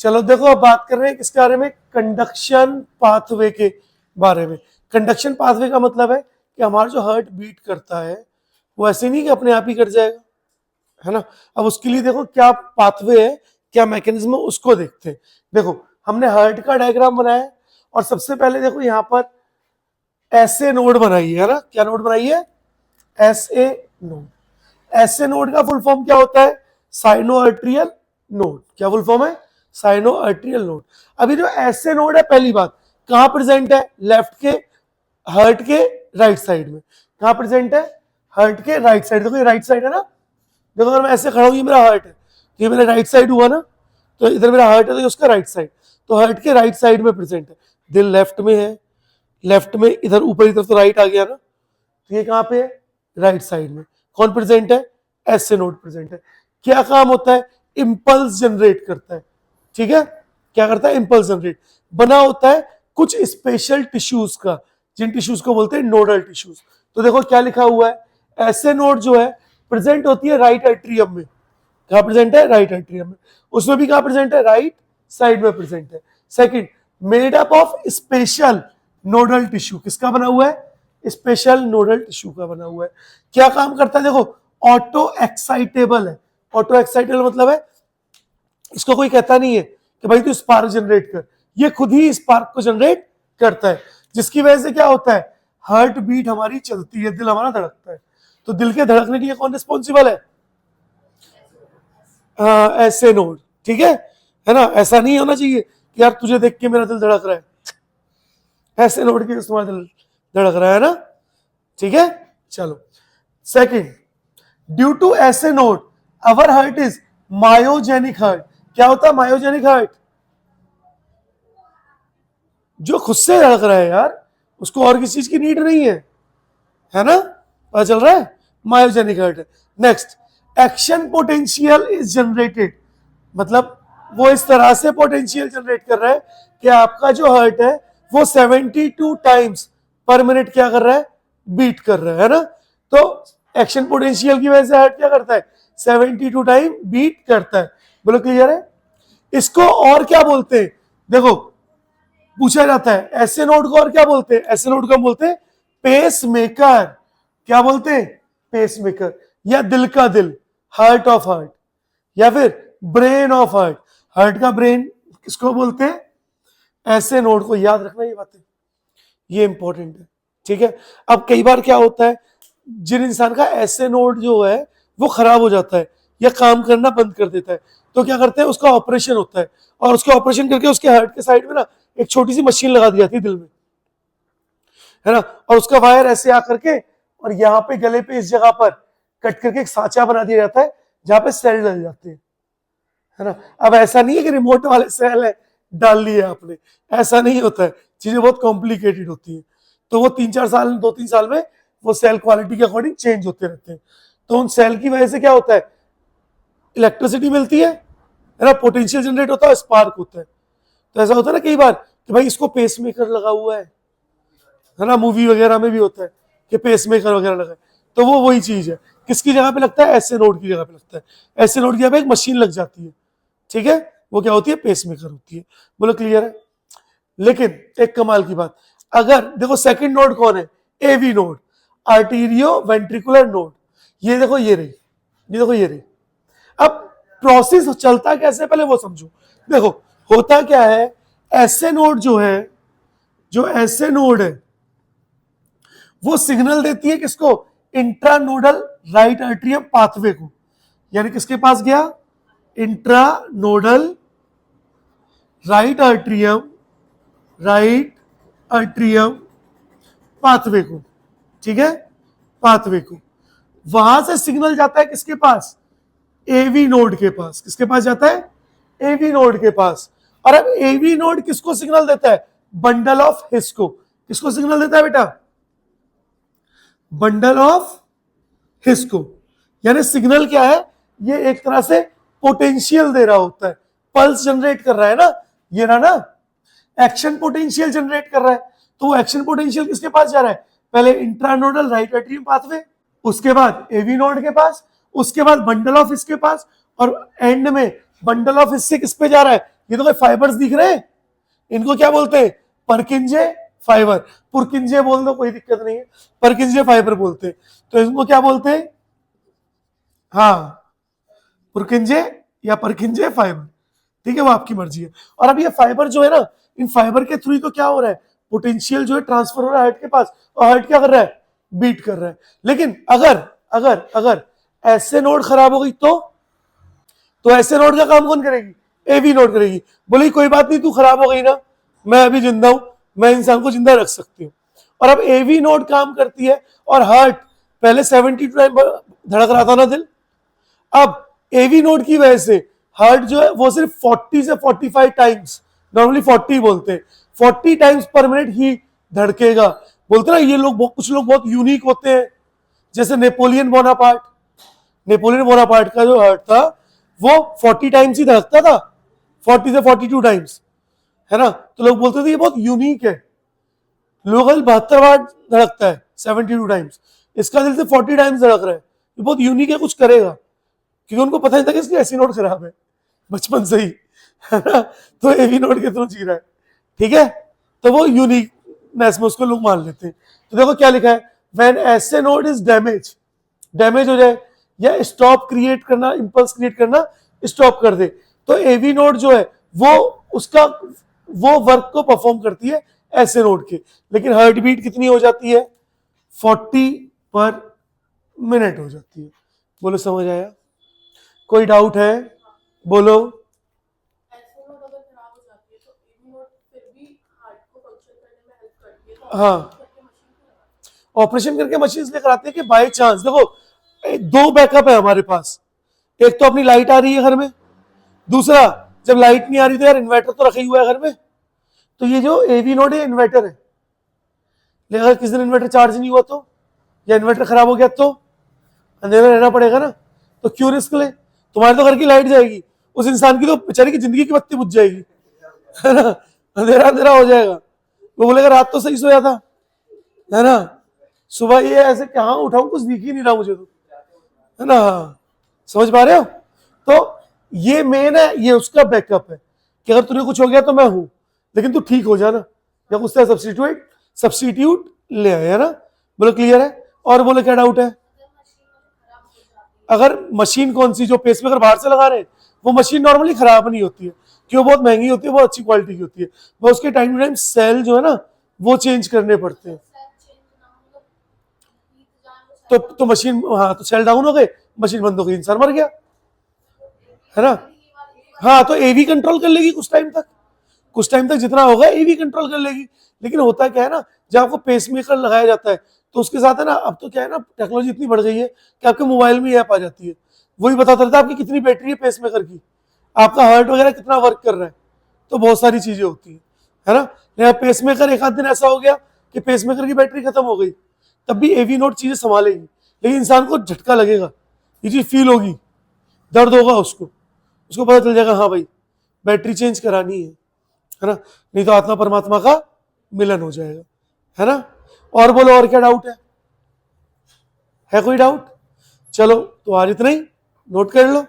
चलो देखो, अब बात कर रहे हैं किसके बारे में, कंडक्शन पाथवे के बारे में। कंडक्शन पाथवे का मतलब है कि हमारा जो हार्ट बीट करता है वो ऐसे नहीं कि अपने आप ही कर जाएगा, है ना। अब उसके लिए देखो क्या पाथवे है, क्या मैकेनिज्म है, उसको देखते हैं। देखो हमने हार्ट का डायग्राम बनाया है और सबसे पहले देखो यहाँ पर ऐसे नोड बनाई है ना, क्या नोड बनाई है, ऐसे नोड। ऐसे नोड का फुल फॉर्म क्या होता है, साइनो आर्ट्रियल नोड। क्या फुल फॉर्म है, साइनो आर्ट्रियल नोड। अभी जो ऐसे नोड है, पहली बात कहां प्रेजेंट है, लेफ्ट के हार्ट के राइट साइड में। कहां प्रेजेंट है, हार्ट के राइट साइड। देखो ये राइट साइड है ना, देखो अगर मैं ऐसे खड़ा हूं, ये मेरा हार्ट है, ये मेरा राइट साइड हुआ ना, तो इधर मेरा हार्ट है तो उसका राइट साइड, तो हार्ट के राइट साइड में प्रेजेंट है। दिल लेफ्ट में है, लेफ्ट में इधर ऊपर की तरफ तो राइट आ गया ना, तो ये कहां पे है, राइट साइड में। कौन प्रेजेंट है, ऐसे नोड प्रेजेंट है। क्या काम होता है, इम्पल्स जनरेट करता है, ठीक है। क्या करता है, इम्पल्स जनरेट। बना होता है कुछ स्पेशल टिश्यूज का, जिन टिश्यूज को बोलते हैं नोडल टिश्यूज। तो देखो क्या लिखा हुआ है, ऐसे नोड जो है प्रेजेंट होती है राइट एट्रियम में। कहां प्रेजेंट है, राइट एट्रियम में। उसमें भी कहां प्रेजेंट है, राइट साइड में प्रेजेंट है। Second, made up of special nodal tissue. किसका बना हुआ है, स्पेशल नोडल टिश्यू का बना हुआ है। क्या काम करता है, देखो ऑटो एक्साइटेबल है। ऑटो एक्साइटेबल मतलब है इसको कोई कहता नहीं है कि भाई तू स्पार्क जनरेट कर, ये खुद ही स्पार्क को जनरेट करता है, जिसकी वजह से क्या होता है, हार्ट बीट हमारी चलती है, दिल हमारा धड़कता है। तो दिल के धड़कने के लिए कौन रिस्पॉन्सिबल है, ऐसे नोड, ठीक है ना। ऐसा नहीं होना चाहिए कि यार तुझे देख के मेरा दिल धड़क रहा है, ऐसे नोड के तुम्हारा दिल धड़क रहा है ना, ठीक है। चलो सेकंड, ड्यू टू ऐसे node our heart is myogenic heart. क्या होता है मायोजेनिक हार्ट, जो खुद से धड़क रहा है यार, उसको और किसी चीज की नीड नहीं है ना, पता चल रहा है, मायोजेनिक हार्ट है। Next, action potential is generated, मतलब वो इस तरह से पोटेंशियल जनरेट कर रहा है कि आपका जो हार्ट है वो 72 टाइम्स पर मिनट क्या कर रहा है, बीट कर रहा है ना। तो एक्शन पोटेंशियल की वजह से हार्ट क्या करता है, 72 टाइम बीट करता है। बोलो क्लियर है। इसको और क्या बोलते हैं, देखो पूछा जाता है ऐसे नोड को और क्या बोलते हैं, ऐसे नोड को हम बोलते हैं पेस मेकर। क्या बोलते हैं, पेस मेकर, या दिल का दिल, हार्ट ऑफ हार्ट, या फिर ब्रेन ऑफ हार्ट। हार्ट का ब्रेन किसको बोलते हैं, ऐसे नोड को। याद रखना ये बातें, ये इंपॉर्टेंट है, ठीक है। अब कई बार क्या होता है, जिन इंसान का ऐसे नोड जो है वो खराब हो जाता है या काम करना बंद कर देता है, तो क्या करते हैं, उसका ऑपरेशन होता है, और उसका ऑपरेशन करके उसके हार्ट के साइड में ना एक छोटी सी मशीन लगा दी जाती है दिल में, है ना। और उसका वायर ऐसे आकर के और यहाँ पे गले पे इस जगह पर कट करके एक सांचा बना दिया जाता है जहां पे सेल डल जाते हैं, है ना। अब ऐसा नहीं है कि रिमोट वाले सेल है डाल लिए आपने, ऐसा नहीं होता है, चीजें बहुत कॉम्प्लिकेटेड होती है। तो वो 3-4 साल, 2-3 साल में वो सेल क्वालिटी के अकॉर्डिंग चेंज होते रहते हैं। तो उन सेल की वजह से क्या होता है, इलेक्ट्रिसिटी मिलती है ना, पोटेंशियल जनरेट होता है, स्पार्क होता है। तो ऐसा होता है ना कई बार कि भाई इसको पेस मेकर लगा हुआ है ना, मूवी वगैरह में भी होता है कि पेस मेकर वगैरह लगा है, तो वो वही चीज है। किसकी जगह पे लगता है, ऐसे नोड की जगह पे लगता है। ऐसे नोड की जगह पे एक मशीन लग जाती है, ठीक है, वो क्या होती है, पेस मेकर होती है। बोलो क्लियर है। लेकिन एक कमाल की बात, अगर देखो सेकंड नोड कौन है, AV node, atrio ventricular node. ये देखो ये रही, ये देखो ये रही। अब प्रोसेस चलता कैसे पहले वो समझो। देखो होता क्या है, ऐसे नोड जो है, जो ऐसे नोड है वो सिग्नल देती है किसको, इंट्रानोडल राइट आर्ट्रियम पाथवे को। यानी किसके पास गया, intranodal right atrium, right atrium pathway को, ठीक है, पाथवे को। वहां से सिग्नल जाता है किसके पास, एवी नोड के पास। किसके पास जाता है, एवी नोड के पास। और अब एवी नोड किसको सिग्नल देता है, बंडल ऑफ हिस को। किसको सिग्नल देता है बेटा, बंडल ऑफ हिस को। यानी सिग्नल क्या है, ये एक तरह से पोटेंशियल दे रहा होता है, पल्स जनरेट कर रहा है ना, ये ना एक्शन पोटेंशियल जनरेट कर रहा है। तो वो एक्शन पोटेंशियल किसके पास जा रहा है, पहले इंट्रानोडल राइट एट्रियम पाथवे, उसके बाद एवी नोड के पास, उसके बाद बंडल ऑफ इसके पास, और एंड में बंडल ऑफ इससे किस पे जा रहा है, ये तो कोई फाइबर्स दिख रहे हैं, इनको क्या बोलते हैं? परकिंजे फाइबर। पुरकिंजे बोल दो, कोई दिक्कत नहीं है, परकिंजे फाइबर बोलते हैं। तो इनको क्या बोलते हैं? हाँ, पुरकिंजे या परकिंजे फाइबर, ठीक है, वो आपकी मर्जी है। और अब ये फाइबर जो है ना, इन फाइबर के थ्रू तो क्या हो रहा है? पोटेंशियल जो है ट्रांसफर हो रहा है हार्ट के पास, और हार्ट क्या कर रहा है? बीट कर रहा है। लेकिन अगर अगर अगर ऐसे नोड खराब हो गई तो ऐसे नोड का काम कौन करेगी? एवी नोड करेगी। बोले कोई बात नहीं, तू खराब हो गई ना, मैं अभी जिंदा हूं, मैं इंसान को जिंदा रख सकती हूँ। और अब एवी नोड काम करती है, और हार्ट पहले 72 टाइम धड़क रहा था ना दिल, अब एवी नोड की वजह से हार्ट जो है वो सिर्फ 40 से 45 टाइम्स, नॉर्मली 40 बोलते हैं, 40 टाइम्स पर मिनट ही धड़केगा। बोलते ना ये लोग, कुछ लोग बहुत यूनिक होते हैं, जैसे नेपोलियन बोनापार्ट का जो हार्ट था वो 40 टाइम्स ही धड़कता था, 40 से 42 टाइम्स, है ना। तो लोग बोलते थे ये बहुत यूनिक है। लोग 72 बार धड़कता है 72 टाइम्स, इसका दिल से 40 टाइम्स धड़क रहा है, ये बहुत यूनिक है, कुछ करेगा। क्योंकि उनको पता नहीं था कि इसकी ऐसी नोट खराब है बचपन से ही, है ना। तो एवी नोट के थ्रू जी रहा है, ठीक है। तो वो यूनिकनेस में उसको लोग मान लेते हैं। तो देखो क्या लिखा है, when essay node is damage हो जाए या स्टॉप क्रिएट करना, इंपल्स क्रिएट करना स्टॉप कर दे, तो एवी नोड जो है वो उसका वो वर्क को परफॉर्म करती है ऐसे नोड के। लेकिन हार्ट बीट कितनी हो जाती है? 40 पर मिनट हो जाती है। बोलो समझ आया? कोई डाउट है? बोलो। हाँ, ऑपरेशन करके मशीन लेकर आते हैं कि बाय चांस, देखो दो बैकअप है हमारे पास, एक तो अपनी लाइट आ रही है घर में, दूसरा जब लाइट नहीं आ रही तो यार इन्वर्टर तो रखा ही हुआ है घर में। तो ये जो एवी नोड है इन्वर्टर है, लेकिन अगर किसी दिन इन्वर्टर चार्ज नहीं हुआ तो, या इन्वर्टर खराब हो गया तो अंधेरा रहना पड़ेगा ना। तो क्यों रिस्क ले? तुम्हारे तो घर की लाइट जाएगी, उस इंसान की तो बेचारे की जिंदगी की बत्ती बुझ जाएगी, है ना, अंधेरा अंधेरा हो जाएगा। वो बोलेगा रात तो सही सोया था, है ना, सुबह ये ऐसे कहाँ उठाऊं, कुछ दिख ही नहीं रहा मुझे तो, है ना। समझ पा रहे हो? तो ये मेन है, ये उसका बैकअप है कि अगर तुझे कुछ हो गया तो मैं हूं, लेकिन तू ठीक हो जाना, या कुछ सब्स्टिट्यूट ले आए, है ना। बोलो क्लियर है? और बोलो क्या डाउट है? अगर मशीन कौन सी, जो पेसमेकर बाहर से लगा रहे हैं, वो मशीन नॉर्मली खराब नहीं होती है, क्यों? बहुत महंगी होती है, बहुत अच्छी क्वालिटी की होती है, वो उसके टाइम टू टाइम सेल जो है ना वो चेंज करने पड़ते हैं। तो मशीन, हाँ, तो सेल डाउन हो गए, मशीन बंद हो गई, इंसान मर गया, है ना। हाँ, तो एवी कंट्रोल कर लेगी कुछ टाइम तक जितना होगा एवी कंट्रोल कर लेगी। लेकिन होता क्या है ना, जब आपको पेसमेकर लगाया जाता है तो उसके साथ है ना, अब तो क्या है ना, टेक्नोलॉजी इतनी बढ़ गई है कि आपके मोबाइल में ऐप आ जाती है, वही बताता रहता है आपकी कितनी बैटरी है पेसमेकर की, आपका हार्ट वगैरह कितना वर्क कर रहा है। तो बहुत सारी चीजें होती है ना। या पेसमेकर एक आध दिन ऐसा हो गया कि पेसमेकर की बैटरी खत्म हो गई, तब भी एवी नोट चीजें संभालेगी, लेकिन इंसान को झटका लगेगा, ये चीज फील होगी, दर्द होगा उसको पता चल जाएगा हाँ भाई बैटरी चेंज करानी है ना, नहीं तो आत्मा परमात्मा का मिलन हो जाएगा, है ना। और बोलो, और क्या डाउट है कोई डाउट? चलो तो आज इतना ही, नोट कर लो।